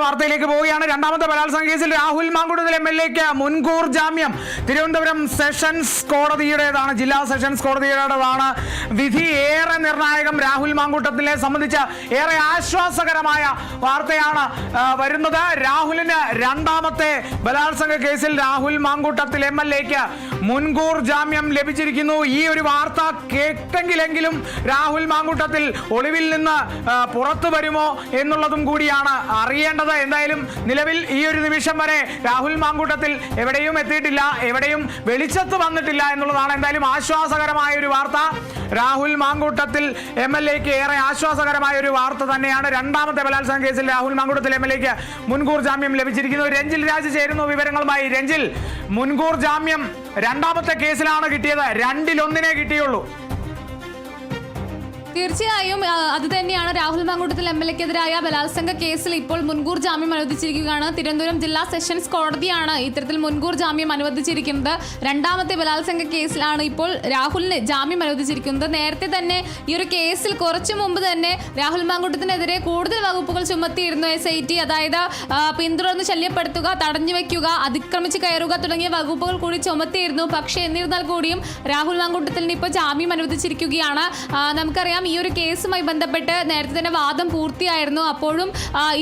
വാർത്തയിലേക്ക് പോവുകയാണ്. രണ്ടാമത്തെ ബലാത്സംഗ കേസിൽ രാഹുൽ മാങ്കുട്ടത്തിൽ MLAക്ക് മുൻകൂർ ജാമ്യം. തിരുവനന്തപുരം സെഷൻസ് കോടതിയുടേതാണ്, ജില്ലാ സെഷൻസ് കോടതിയുടേതാണ് വിധി. ഏറെ നിർണായകം. രാഹുൽ മാങ്കുട്ടത്തിനെ സംബന്ധിച്ച് ഏറെ ആശ്വാസകരമായ വാർത്തയാണ് വരുന്നത്. രാഹുലിന് രണ്ടാമത്തെ ബലാത്സംഗ കേസിൽ രാഹുൽ മാങ്കുട്ടത്തിൽ MLAക്ക് മുൻകൂർ ജാമ്യം ലഭിച്ചിരിക്കുന്നു. ഈ ഒരു വാർത്ത കേട്ടെങ്കിലെങ്കിലും രാഹുൽ മാങ്കുട്ടത്തിൽ ഒളിവിൽ നിന്ന് പുറത്തു വരുമോ എന്നുള്ളതും കൂടിയാണ് അറിയേണ്ടത്. എന്തായാലും നിലവിൽ ഈ ഒരു നിമിഷം വരെ രാഹുൽ മാങ്കുട്ടത്തിൽ എവിടെയും എത്തിയിട്ടില്ല, എവിടെയും വെളിച്ചത്ത് വന്നിട്ടില്ല എന്നുള്ളതാണ് എന്തായാലും ആശ്വാസകരമായ ഒരു വാർത്ത. രാഹുൽ മാങ്കുട്ടത്തിൽ MLAക്ക് ഏറെ ആശ്വാസകരമായ ഒരു വാർത്ത തന്നെയാണ്. രണ്ടാമത്തെ ബലാത്സംഗ കേസിൽ രാഹുൽ മാങ്കുട്ടത്തിൽ MLAക്ക് മുൻകൂർ ജാമ്യം ലഭിച്ചിരിക്കുന്നു. രഞ്ജിൽ രാജ് ചേരുന്നു വിവരങ്ങളുമായി. രഞ്ജിൽ, മുൻകൂർ ജാമ്യം രണ്ടാമത്തെ കേസിലാണ് കിട്ടിയത്, 2-1 കിട്ടിയുള്ളൂ. തീർച്ചയായും അത് തന്നെയാണ്. രാഹുൽ മാങ്കുട്ടത്തിൽ MLAക്കെതിരായ ബലാത്സംഗ കേസിൽ ഇപ്പോൾ മുൻകൂർ ജാമ്യം അനുവദിച്ചിരിക്കുകയാണ്. തിരുവനന്തപുരം ജില്ലാ സെഷൻസ് കോടതിയാണ് ഇത്തരത്തിൽ മുൻകൂർ ജാമ്യം അനുവദിച്ചിരിക്കുന്നത്. രണ്ടാമത്തെ ബലാത്സംഗ കേസിലാണ് ഇപ്പോൾ രാഹുലിന് ജാമ്യം അനുവദിച്ചിരിക്കുന്നത്. നേരത്തെ തന്നെ ഈ ഒരു കേസിൽ കുറച്ചു മുമ്പ് തന്നെ രാഹുൽ മാങ്കുട്ടത്തിനെതിരെ കൂടുതൽ വകുപ്പുകൾ ചുമത്തിയിരുന്നു SIT. അതായത് പിന്തുടർന്ന് ശല്യപ്പെടുത്തുക, തടഞ്ഞു വെക്കുക, അതിക്രമിച്ച് കയറുക തുടങ്ങിയ വകുപ്പുകൾ കൂടി ചുമത്തിയിരുന്നു. പക്ഷേ എന്നിരുന്നാൽ കൂടിയും രാഹുൽ മാങ്കുട്ടത്തിന് ഇപ്പോൾ ജാമ്യം അനുവദിച്ചിരിക്കുകയാണ്. നമുക്കറിയാം ഈ ഒരു കേസുമായി ബന്ധപ്പെട്ട് നേരത്തെ തന്നെ വാദം പൂർത്തിയായിരുന്നു. അപ്പോഴും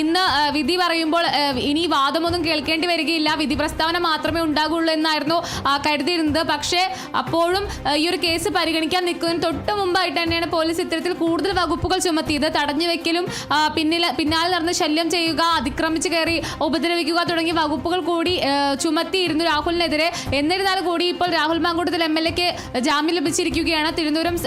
ഇന്ന് വിധി പറയുമ്പോൾ ഇനി വാദമൊന്നും കേൾക്കേണ്ടി വരികയില്ല, വിധി പ്രസ്താവന മാത്രമേ ഉണ്ടാകുള്ളൂ എന്നായിരുന്നു കരുതിയിരുന്നത്. പക്ഷേ അപ്പോഴും ഈ ഒരു കേസ് പരിഗണിക്കാൻ നിൽക്കുന്നതിന് തൊട്ട് മുമ്പായിട്ട് തന്നെയാണ് പോലീസ് ഇത്തരത്തിൽ കൂടുതൽ വകുപ്പുകൾ ചുമത്തിയത്. തടഞ്ഞു വെക്കലും പിന്നാലെ നടന്ന് ശല്യം ചെയ്യുക, അതിക്രമിച്ച് കയറി ഉപദ്രവിക്കുക തുടങ്ങിയ വകുപ്പുകൾ കൂടി ചുമത്തിയിരുന്നു രാഹുലിനെതിരെ. എന്നിരുന്നാൽ കൂടി ഇപ്പോൾ രാഹുൽ മാങ്കുട്ടത്തിൽ MLAക്ക് ജാമ്യം ലഭിച്ചിരിക്കുകയാണ്. തിരുവനന്തപുരം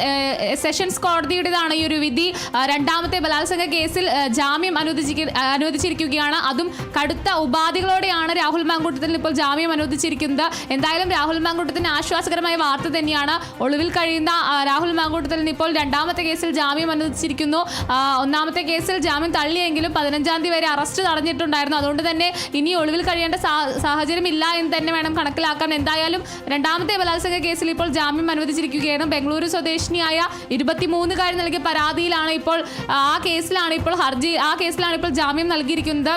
സെഷൻസ് കോടതിയുടേതാണ് ഈ ഒരു വിധി. രണ്ടാമത്തെ ബലാത്സംഗ കേസിൽ ജാമ്യം അനുവദിച്ചിരിക്കുകയാണ്. അതും കടുത്ത ഉപാധികളോടെയാണ് രാഹുൽ മാങ്കുട്ടത്തിന് ഇപ്പോൾ ജാമ്യം അനുവദിച്ചിരിക്കുന്നത്. എന്തായാലും രാഹുൽ മാങ്കുട്ടത്തിന് ആശ്വാസകരമായ വാർത്ത തന്നെയാണ്. ഒളിവിൽ കഴിയുന്ന രാഹുൽ മാങ്കുട്ടത്തിന് ഇപ്പോൾ രണ്ടാമത്തെ കേസിൽ ജാമ്യം അനുവദിച്ചിരിക്കുന്നു. ഒന്നാമത്തെ കേസിൽ ജാമ്യം തള്ളിയെങ്കിലും 15-ാം തീയതി വരെ അറസ്റ്റ് തടഞ്ഞിട്ടുണ്ടായിരുന്നു. അതുകൊണ്ട് തന്നെ ഇനി ഒളിവിൽ കഴിയേണ്ട സാഹചര്യം ഇല്ല എന്ന് തന്നെ വേണം കണക്കിലാക്കാൻ. എന്തായാലും രണ്ടാമത്തെ ബലാത്സംഗ കേസിൽ ഇപ്പോൾ ജാമ്യം അനുവദിച്ചിരിക്കുകയാണ്. ബംഗളൂരു സ്വദേശിനിയായ 23-കാരി നൽകിയ പരാതിയിലാണ് ഇപ്പോൾ ആ കേസിലാണ് ഇപ്പോൾ ജാമ്യം നൽകിയിരിക്കുന്നത്.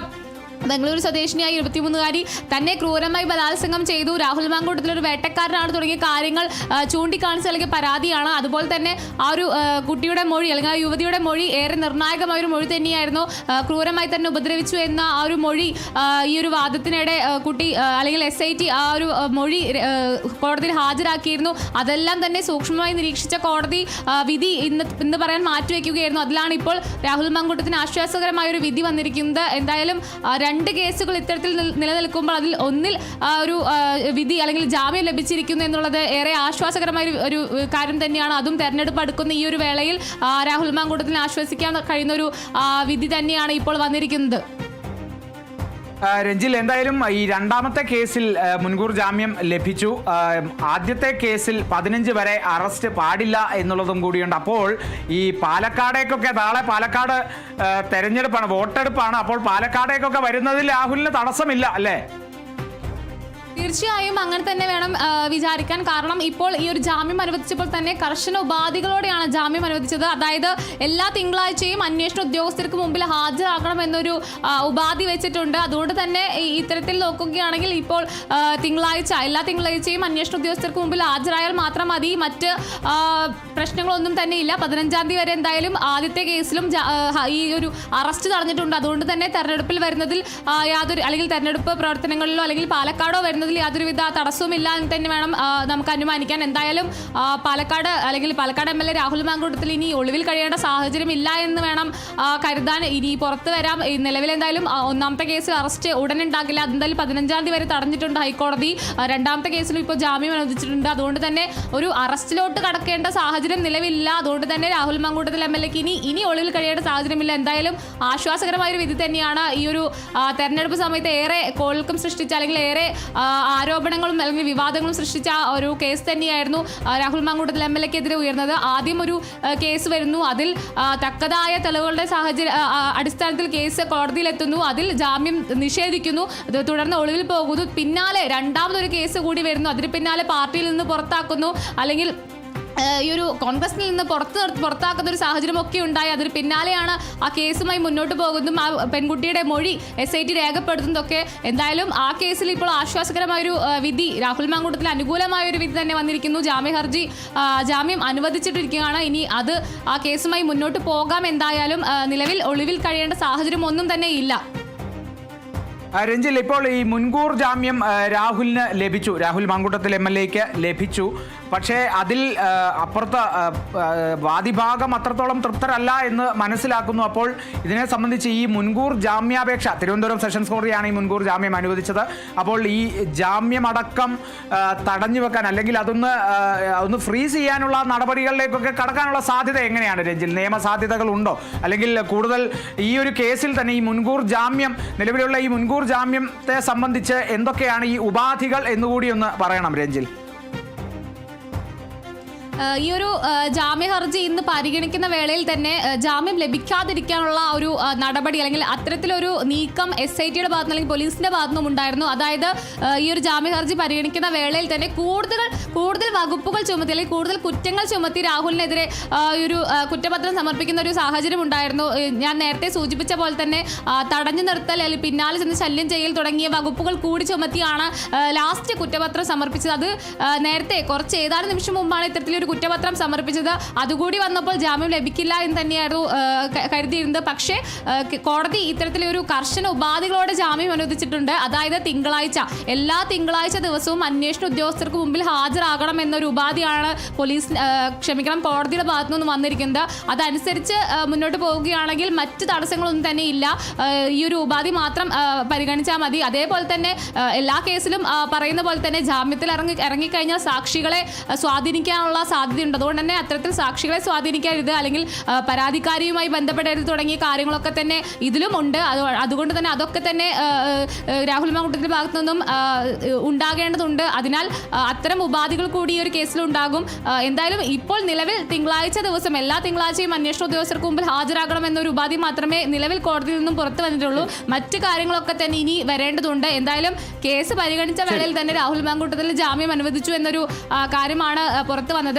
ബംഗളൂരു സ്വദേശിനിയായ 23-കാരി തന്നെ ക്രൂരമായി ബലാത്സംഗം ചെയ്തു, രാഹുൽ മാങ്കുട്ടത്തിൽ ഒരു വേട്ടക്കാരനാണ് തുടങ്ങിയ കാര്യങ്ങൾ ചൂണ്ടിക്കാണിച്ച് നൽകിയ പരാതിയാണ്. അതുപോലെ തന്നെ ആ ഒരു കുട്ടിയുടെ മൊഴി അല്ലെങ്കിൽ ആ യുവതിയുടെ മൊഴി ഏറെ നിർണായകമായ ഒരു മൊഴി തന്നെയായിരുന്നു. ക്രൂരമായി തന്നെ ഉപദ്രവിച്ചു എന്ന ആ ഒരു മൊഴി ഈ ഒരു വാദത്തിനിടെ കുട്ടി അല്ലെങ്കിൽ SIT ആ ഒരു മൊഴി കോടതിയിൽ ഹാജരാക്കിയിരുന്നു. അതെല്ലാം തന്നെ സൂക്ഷ്മമായി നിരീക്ഷിച്ച കോടതി വിധി ഇന്ന് പറയാൻ മാറ്റിവെക്കുകയായിരുന്നു. അതിലാണ് ഇപ്പോൾ രാഹുൽ മാങ്കുട്ടത്തിന് ആശ്വാസകരമായ ഒരു വിധി വന്നിരിക്കുന്നത്. എന്തായാലും 2 കേസുകൾ ഇത്തരത്തിൽ നിലനിൽക്കുമ്പോൾ അതിൽ ഒന്നിൽ ഒരു വിധി അല്ലെങ്കിൽ ജാമ്യം ലഭിച്ചിരിക്കുന്നു എന്നുള്ളത് ഏറെ ആശ്വാസകരമായ ഒരു കാര്യം തന്നെയാണ്. അതും തെരഞ്ഞെടുപ്പ് അടുക്കുന്ന ഈ ഒരു വേളയിൽ രാഹുൽ മാങ്കുട്ടത്തിന് ആശ്വസിക്കാൻ കഴിയുന്ന ഒരു വിധി തന്നെയാണ് ഇപ്പോൾ വന്നിരിക്കുന്നത്. രഞ്ജിൽ, എന്തായാലും ഈ രണ്ടാമത്തെ കേസിൽ മുൻകൂർ ജാമ്യം ലഭിച്ചു. ആദ്യത്തെ കേസിൽ 15 വരെ അറസ്റ്റ് പാടില്ല എന്നുള്ളതും കൂടിയുണ്ട്. അപ്പോൾ ഈ പാലക്കാടേക്കൊക്കെ നാളെ പാലക്കാട് തെരഞ്ഞെടുപ്പാണ്, വോട്ടെടുപ്പാണ്. അപ്പോൾ പാലക്കാടേക്കൊക്കെ വരുന്നതിൽ രാഹുലിന് തടസ്സമില്ല അല്ലേ? തീർച്ചയായും അങ്ങനെ തന്നെ വേണം വിചാരിക്കാൻ. കാരണം ഇപ്പോൾ ഈ ഒരു ജാമ്യം അനുവദിച്ചപ്പോൾ തന്നെ കർശന ഉപാധികളോടെയാണ് ജാമ്യം അനുവദിച്ചത്. അതായത് എല്ലാ തിങ്കളാഴ്ചയും അന്വേഷണ ഉദ്യോഗസ്ഥർക്ക് മുമ്പിൽ ഹാജരാകണം എന്നൊരു ഉപാധി വെച്ചിട്ടുണ്ട്. അതുകൊണ്ട് തന്നെ ഇത്തരത്തിൽ നോക്കുകയാണെങ്കിൽ ഇപ്പോൾ എല്ലാ തിങ്കളാഴ്ചയും അന്വേഷണ ഉദ്യോഗസ്ഥർക്ക് മുമ്പിൽ ഹാജരായാൽ മാത്രം മതി, മറ്റ് പ്രശ്നങ്ങളൊന്നും തന്നെ ഇല്ല. 15-ാം തീയതി വരെ എന്തായാലും ആദ്യത്തെ കേസിലും ഈ ഒരു അറസ്റ്റ് തടഞ്ഞിട്ടുണ്ട്. അതുകൊണ്ട് തന്നെ തെരഞ്ഞെടുപ്പിൽ വരുന്നതിൽ അല്ലെങ്കിൽ തെരഞ്ഞെടുപ്പ് പ്രവർത്തനങ്ങളിലോ അല്ലെങ്കിൽ പാലക്കാടോ വരുന്നതിൽ യാതൊരുവിധ തടസ്സവുമില്ല എന്ന് തന്നെ വേണം നമുക്ക് അനുമാനിക്കാൻ. എന്തായാലും പാലക്കാട് MLA രാഹുൽ മാങ്കുട്ടത്തിൽ ഇനി ഒളിവിൽ കഴിയേണ്ട സാഹചര്യം ഇല്ല എന്ന് വേണം കരുതാൻ. ഇനി പുറത്ത് വരാം. നിലവിൽ എന്തായാലും ഒന്നാമത്തെ കേസിൽ അറസ്റ്റ് ഉടനെ ഉണ്ടാകില്ല. അതെന്തായാലും 15-ാം തീയതി വരെ തടഞ്ഞിട്ടുണ്ട് ഹൈക്കോടതി. രണ്ടാമത്തെ കേസിലും ഇപ്പോൾ ജാമ്യം അനുവദിച്ചിട്ടുണ്ട്. അതുകൊണ്ട് തന്നെ ഒരു അറസ്റ്റിലോട്ട് കടക്കേണ്ട സാഹചര്യം നിലവിലില്ല. അതുകൊണ്ട് തന്നെ രാഹുൽ മാങ്കുട്ടത്തിൽ MLAക്ക് ഇനി ഒളിവിൽ കഴിയേണ്ട സാഹചര്യമില്ല. എന്തായാലും ആശ്വാസകരമായ ഒരു വിധി തന്നെയാണ്. ഈ ഒരു തെരഞ്ഞെടുപ്പ് സമയത്ത് ഏറെ കോൾക്കം സൃഷ്ടിച്ച അല്ലെങ്കിൽ ഏറെ ആരോപണങ്ങളും അല്ലെങ്കിൽ വിവാദങ്ങളും സൃഷ്ടിച്ച ഒരു കേസ് തന്നെയായിരുന്നു രാഹുൽ മാങ്കുട്ടത്തിൽ MLAക്കെതിരെ ഉയർന്നത്. ആദ്യം ഒരു കേസ് വരുന്നു, അതിൽ തക്കതായ തെളിവുകളുടെ അടിസ്ഥാനത്തിൽ കേസ് കോടതിയിലെത്തുന്നു, അതിൽ ജാമ്യം നിഷേധിക്കുന്നു, തുടർന്ന് ഒളിവിൽ പോകുന്നു. പിന്നാലെ രണ്ടാമതൊരു കേസ് കൂടി വരുന്നു, അതിന് പിന്നാലെ പാർട്ടിയിൽ നിന്ന് പുറത്താക്കുന്നു, അല്ലെങ്കിൽ ഈ ഒരു കോൺഗ്രസിൽ നിന്ന് പുറത്താക്കുന്ന ഒരു സാഹചര്യം ഒക്കെ ഉണ്ടായി. അതിന് പിന്നാലെയാണ് ആ കേസുമായി മുന്നോട്ട് പോകുന്നതും ആ പെൺകുട്ടിയുടെ മൊഴി SIT രേഖപ്പെടുത്തുന്നതൊക്കെ. എന്തായാലും ആ കേസിൽ ഇപ്പോൾ ആശ്വാസകരമായൊരു വിധി, രാഹുൽ മാങ്കൂട്ടത്തിന് അനുകൂലമായ ഒരു വിധി തന്നെ വന്നിരിക്കുന്നു. ജാമ്യം അനുവദിച്ചിട്ടിരിക്കുകയാണ്. ഇനി അത് ആ കേസുമായി മുന്നോട്ട് പോകാം. എന്തായാലും നിലവിൽ ഒളിവിൽ കഴിയേണ്ട സാഹചര്യം ഒന്നും തന്നെ ഇല്ല. രഞ്ജിൽ, ഇപ്പോൾ ഈ മുൻകൂർ ജാമ്യം രാഹുലിന് ലഭിച്ചു, രാഹുൽ മാങ്കൂട്ടത്തിൽ MLAക്ക് ലഭിച്ചു. പക്ഷേ അതിൽ അപ്പുറത്ത് വാദിഭാഗം അത്രത്തോളം തൃപ്തരല്ല എന്ന് മനസ്സിലാക്കുന്നു. അപ്പോൾ ഇതിനെ സംബന്ധിച്ച് ഈ മുൻകൂർ ജാമ്യാപേക്ഷ, തിരുവനന്തപുരം സെഷൻസ് കോടതിയാണ് ഈ മുൻകൂർ ജാമ്യം അനുവദിച്ചത്. അപ്പോൾ ഈ ജാമ്യമടക്കം തടഞ്ഞു വെക്കാൻ അല്ലെങ്കിൽ ഒന്ന് ഫ്രീസ് ചെയ്യാനുള്ള നടപടികളിലേക്കൊക്കെ കടക്കാനുള്ള സാധ്യത എങ്ങനെയാണ് രഞ്ജിൽ? നിയമസാധ്യതകൾ ഉണ്ടോ? അല്ലെങ്കിൽ കൂടുതൽ ഈ ഒരു കേസിൽ തന്നെ ഈ മുൻകൂർ ജാമ്യം, നിലവിലുള്ള ഈ മുൻകൂർ ജാമ്യത്തെ സംബന്ധിച്ച് എന്തൊക്കെയാണ് ഈ ഉപാധികൾ എന്നുകൂടി ഒന്ന് പറയണം രഞ്ജിൽ. ഈ ഒരു ജാമ്യ ഹർജി ഇന്ന് പരിഗണിക്കുന്ന വേളയിൽ തന്നെ ജാമ്യം ലഭിക്കാതിരിക്കാനുള്ള ഒരു നടപടി അല്ലെങ്കിൽ അത്തരത്തിലൊരു നീക്കം SITയുടെ ഭാഗത്ത് അല്ലെങ്കിൽ പോലീസിന്റെ ഭാഗത്തുനിന്നും ഉണ്ടായിരുന്നു. അതായത് ഈ ഒരു ജാമ്യ ഹർജി പരിഗണിക്കുന്ന വേളയിൽ തന്നെ കൂടുതൽ വകുപ്പുകൾ ചുമത്തി അല്ലെങ്കിൽ കൂടുതൽ കുറ്റങ്ങൾ ചുമത്തി രാഹുലിനെതിരെ ഒരു കുറ്റപത്രം സമർപ്പിക്കുന്ന ഒരു സാഹചര്യം ഉണ്ടായിരുന്നു. ഞാൻ നേരത്തെ സൂചിപ്പിച്ച പോലെ തന്നെ തടഞ്ഞു നിർത്തൽ അല്ലെങ്കിൽ പിന്നാലെ ചെന്ന് ശല്യം ചെയ്യൽ തുടങ്ങിയ വകുപ്പുകൾ കൂടി ചുമത്തിയാണ് ലാസ്റ്റ് കുറ്റപത്രം സമർപ്പിച്ചത്. അത് നേരത്തെ ഏതാനും നിമിഷം മുമ്പാണ് ഇത്തരത്തിലൊരു കുറ്റപത്രം സമർപ്പിച്ചത്. അതുകൂടി വന്നപ്പോൾ ജാമ്യം ലഭിക്കില്ല എന്ന് തന്നെയായിരുന്നു കരുതിയിരുന്നത്. പക്ഷേ കോടതി ഇത്തരത്തിലൊരു കർശന ഉപാധികളോടെ ജാമ്യം അനുവദിച്ചിട്ടുണ്ട്. അതായത് എല്ലാ തിങ്കളാഴ്ച ദിവസവും അന്വേഷണ ഉദ്യോഗസ്ഥർക്ക് മുമ്പിൽ ഹാജരാകണം എന്നൊരു ഉപാധിയാണ് കോടതിയുടെ ഭാഗത്തു നിന്ന് വന്നിരിക്കുന്നത്. അതനുസരിച്ച് മുന്നോട്ട് പോവുകയാണെങ്കിൽ മറ്റ് തടസ്സങ്ങളൊന്നും തന്നെ ഇല്ല. ഈ ഒരു ഉപാധി മാത്രം പരിഗണിച്ചാൽ മതി. അതേപോലെ തന്നെ എല്ലാ കേസിലും പറയുന്ന പോലെ തന്നെ ജാമ്യത്തിൽ ഇറങ്ങിക്കഴിഞ്ഞാൽ സാക്ഷികളെ സ്വാധീനിക്കാനുള്ള സാധ്യതയുണ്ട്. അതുകൊണ്ട് തന്നെ അത്തരത്തിൽ സാക്ഷികളെ സ്വാധീനിക്കരുത്, അല്ലെങ്കിൽ പരാതിക്കാരിയുമായി ബന്ധപ്പെടരുത് തുടങ്ങിയ കാര്യങ്ങളൊക്കെ തന്നെ ഇതിലും ഉണ്ട്. അതുകൊണ്ട് തന്നെ അതൊക്കെ തന്നെ രാഹുൽ മാങ്കൂട്ടത്തിന്റെ ഭാഗത്തു നിന്നും ഉണ്ടാകേണ്ടതുണ്ട്. അതിനാൽ അത്തരം ഉപാധികൾ കൂടി ഈ ഒരു കേസിൽ ഉണ്ടാകും. എന്തായാലും ഇപ്പോൾ നിലവിൽ തിങ്കളാഴ്ച ദിവസം എല്ലാ തിങ്കളാഴ്ചയും അന്വേഷണ ഉദ്യോഗസ്ഥർക്ക് മുമ്പിൽ ഹാജരാകണം എന്നൊരു ഉപാധി മാത്രമേ നിലവിൽ കോടതിയിൽ നിന്നും പുറത്തു വന്നിട്ടുള്ളൂ. മറ്റു കാര്യങ്ങളൊക്കെ തന്നെ ഇനി വരേണ്ടതുണ്ട്. എന്തായാലും കേസ് പരിഗണിച്ച വേളയിൽ തന്നെ രാഹുൽ മാങ്കൂട്ടത്തിൽ ജാമ്യം അനുവദിച്ചു എന്നൊരു കാര്യമാണ് പുറത്തു വന്നത്.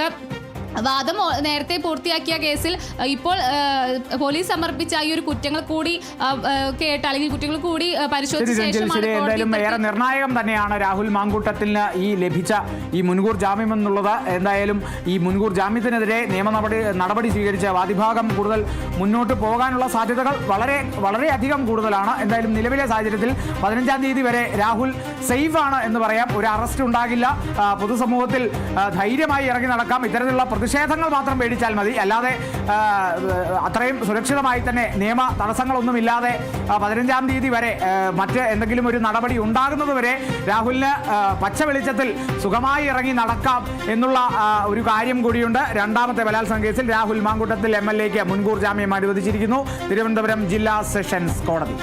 വാദം നേരത്തെ പൂർത്തിയാക്കിയ കേസിൽ ഇപ്പോൾ പോലീസ് സമർപ്പിച്ച ഈ ഒരു കുറ്റങ്ങൾ കൂടി കേട്ട് അല്ലെങ്കിൽ കുറ്റങ്ങൾ കൂടി പരിശോധിച്ച ശേഷമാണ് എന്തായാലും ഏറെ നിർണായകം തന്നെയാണ് രാഹുൽ മാങ്കൂട്ടത്തിന് ഈ ലഭിച്ച ഈ മുൻകൂർ ജാമ്യം എന്നുള്ളത്. എന്തായാലും ഈ മുൻകൂർ ജാമ്യത്തിനെതിരെ നടപടി സ്വീകരിച്ച വാദിഭാഗം കൂടുതൽ മുന്നോട്ട് പോകാനുള്ള സാധ്യതകൾ വളരെയധികം കൂടുതലാണ്. എന്തായാലും നിലവിലെ സാഹചര്യത്തിൽ 15-ാം തീയതി വരെ രാഹുൽ സേഫ് ആണ് എന്ന് പറയാം. ഒരു അറസ്റ്റ് ഉണ്ടാകില്ല. പൊതുസമൂഹത്തിൽ ധൈര്യമായി ഇറങ്ങി നടക്കാം. ഇത്തരത്തിലുള്ള പ്രതിഷേധങ്ങൾ മാത്രം പേടിച്ചാൽ മതി. അല്ലാതെ അത്രയും സുരക്ഷിതമായി തന്നെ നിയമ തടസ്സങ്ങളൊന്നുമില്ലാതെ 15-ാം തീയതി വരെ മറ്റ് എന്തെങ്കിലും ഒരു നടപടി ഉണ്ടാകുന്നത് വരെ രാഹുലിന് പച്ച വെളിച്ചത്തിൽ സുഖമായി ഇറങ്ങി നടക്കാം എന്നുള്ള ഒരു കാര്യം കൂടിയുണ്ട്. രണ്ടാമത്തെ ബലാത്സംഗ കേസിൽ രാഹുൽ മാങ്കൂട്ടത്തിൽ MLAക്ക് മുൻകൂർ ജാമ്യം അനുവദിച്ചിരിക്കുന്നു തിരുവനന്തപുരം ജില്ലാ സെഷൻസ് കോടതി.